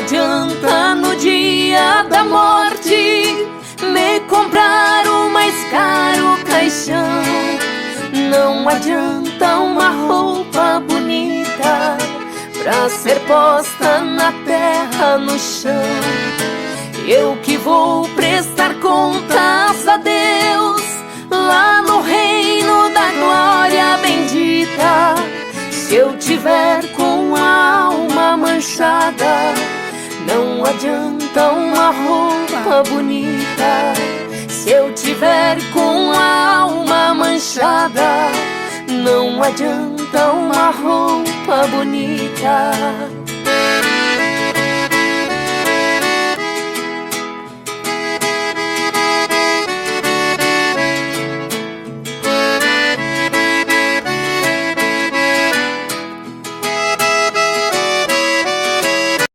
adianta no dia da morte me comprar o mais caro caixão. Não adianta uma roupa bonita pra ser posta na terra, no chão. Eu que vou prestar contas a Deus lá no reino da glória bendita. Se eu tiver com a alma manchada, não adianta uma roupa bonita. Se eu tiver com a alma manchada, não adianta uma roupa bonita.